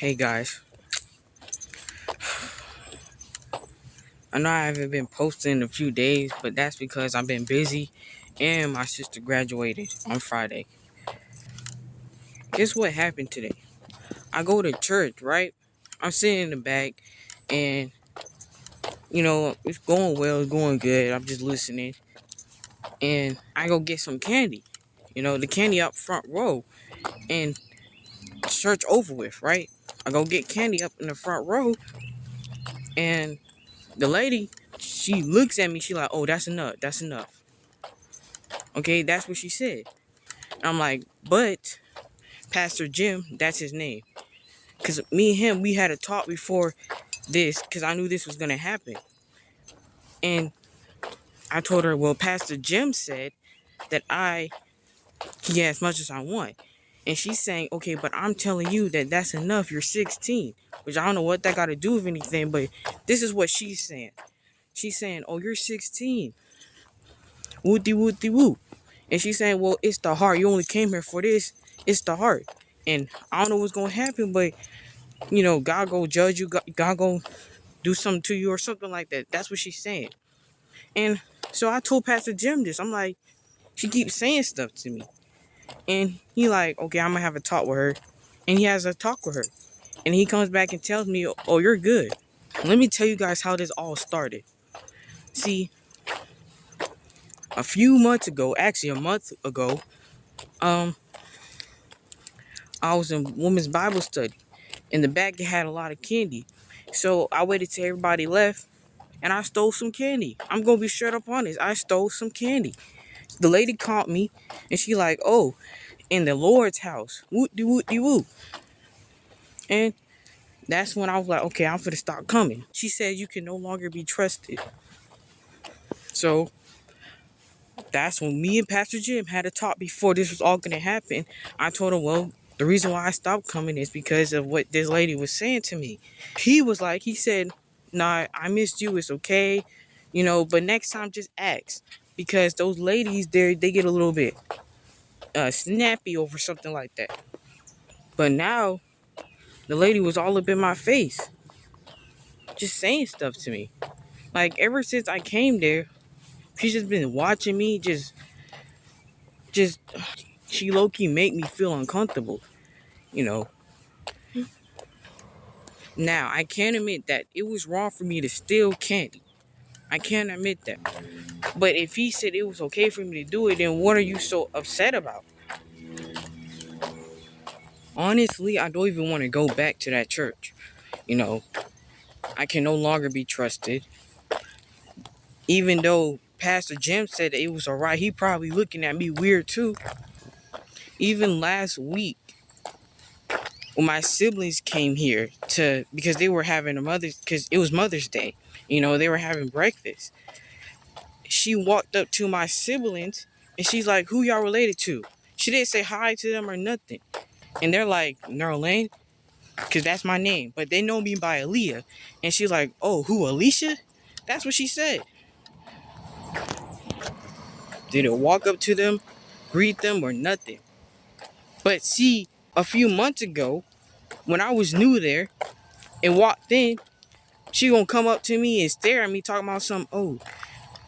Hey guys, I know I haven't been posting in a few days, but that's because I've been busy and my sister graduated on Friday. Guess what happened today? I go to church, right? I'm sitting in the back and it's going well, it's going good. I'm just listening and I go get some candy. The candy up front row and church over with, right? I go get candy up in the front row and the lady, she looks at me, she like, "Oh, that's enough, that's enough." Okay, that's what she said. I'm like, but Pastor Jim, that's his name. Because me and him, we had a talk before this because I knew this was going to happen. And I told her, well, Pastor Jim said that I can get as much as I want. And she's saying, okay, but I'm telling you that that's enough. You're 16, which I don't know what that got to do with anything, but this is what she's saying. She's saying, oh, you're 16. Wooty wooty woo. And she's saying, well, it's the heart. You only came here for this. It's the heart. And I don't know what's going to happen, but God go judge you, God go do something to you or something like that. That's what she's saying. And so I told Pastor Jim this. I'm like, she keeps saying stuff to me. And he like, okay, I'm gonna have a talk with her. And he has a talk with her. And he comes back and tells me, oh, you're good. Let me tell you guys how this all started. See, a few months ago, actually a month ago, I was in women's Bible study. In the back, it had a lot of candy. So I waited till everybody left and I stole some candy. I'm gonna be straight up honest. I stole some candy. The lady caught me and she like, oh, in the Lord's house. Woot de woot de woo. And that's when I was like, okay, I'm finna stop coming. She said you can no longer be trusted. So that's when me and Pastor Jim had a talk before this was all gonna happen. I told him, well, the reason why I stopped coming is because of what this lady was saying to me. He said, nah, I missed you, it's okay. But next time just ask. Because those ladies they get a little bit snappy over something like that. But now the lady was all up in my face, just saying stuff to me. Like ever since I came there, she's just been watching me, just she low key make me feel uncomfortable. You know. Now I can't admit that it was wrong for me to steal candy. I can't admit that. But if he said it was okay for me to do it, then what are you so upset about? Honestly, I don't even want to go back to that church. You know, I can no longer be trusted. Even though Pastor Jim said that it was alright, he probably looking at me weird too. Even last week, when my siblings came here because they were having because it was Mother's Day. They were having breakfast. She walked up to my siblings and she's like, who y'all related to? She didn't say hi to them or nothing. And they're like, Nerlane, because that's my name. But they know me by Aaliyah. And she's like, oh, who, Alicia? That's what she said. Didn't walk up to them, greet them, or nothing. But see, a few months ago, when I was new there and walked in, she gonna come up to me and stare at me talking about something, oh,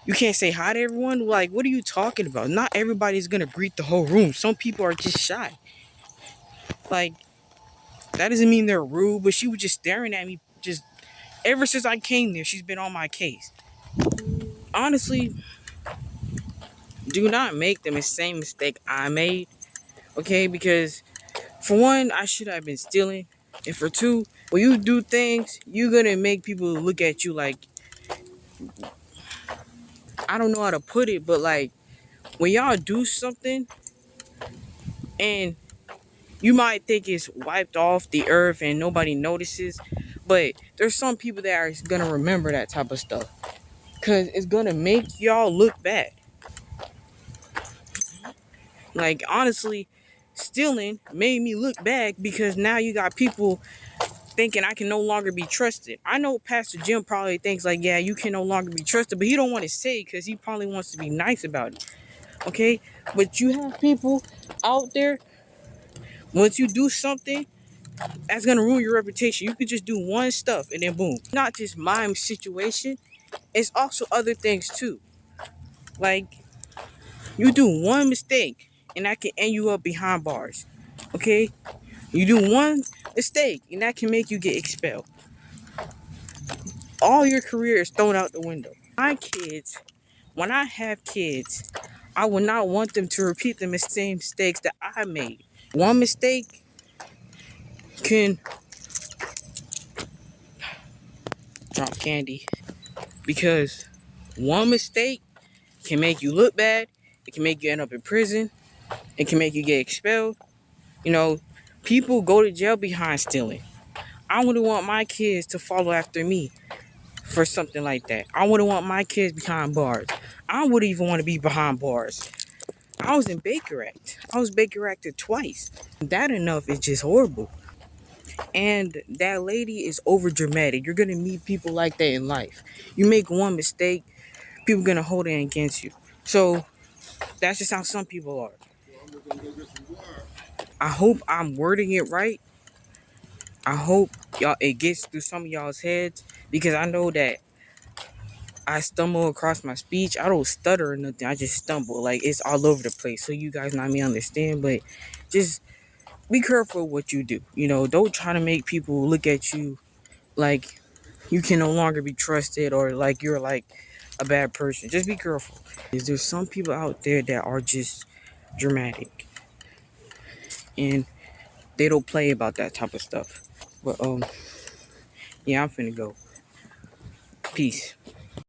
you can't say hi to everyone? Like, what are you talking about? Not everybody's gonna greet the whole room. Some people are just shy. Like, that doesn't mean they're rude, but she was just staring at me. Just ever since I came there, she's been on my case. Honestly, do not make the same mistake I made, okay? Because for one, I should have been stealing. And for two, when you do things, you're gonna make people look at you like, I don't know how to put it, but like, when y'all do something and you might think it's wiped off the earth and nobody notices, but there's some people that are gonna remember that type of stuff because it's gonna make y'all look bad. Like, honestly, stealing made me look bad because now you got people thinking I can no longer be trusted. I know Pastor Jim probably thinks like, yeah, you can no longer be trusted, but he don't want to say because he probably wants to be nice about it. Okay, but you have people out there, once you do something, That's gonna ruin your reputation. You could just do one stuff and then boom. Not just my situation, it's also other things too. Like you do one mistake and that can end you up behind bars. Okay? You do one mistake and that can make you get expelled. All your career is thrown out the window. My kids, when I have kids, I would not want them to repeat the same mistakes that I made. One mistake can drop candy because one mistake can make you look bad. It can make you end up in prison. It can make you get expelled. You know, people go to jail behind stealing. I wouldn't want my kids to follow after me for something like that. I wouldn't want my kids behind bars. I wouldn't even want to be behind bars. I was in Baker Act. I was Baker Acted twice. That enough is just horrible. And that lady is over dramatic. You're gonna meet people like that in life. You make one mistake, people gonna hold it against you. So that's just how some people are. I hope I'm wording it right. I hope y'all it gets through some of y'all's heads because I know that I stumble across my speech. I don't stutter or nothing. I just stumble. Like it's all over the place. So you guys not me understand, but just be careful what you do. You know, don't try to make people look at you like you can no longer be trusted or like you're like a bad person. Just be careful. Is there some people out there that are just dramatic and they don't play about that type of stuff. But yeah, I'm finna go. Peace.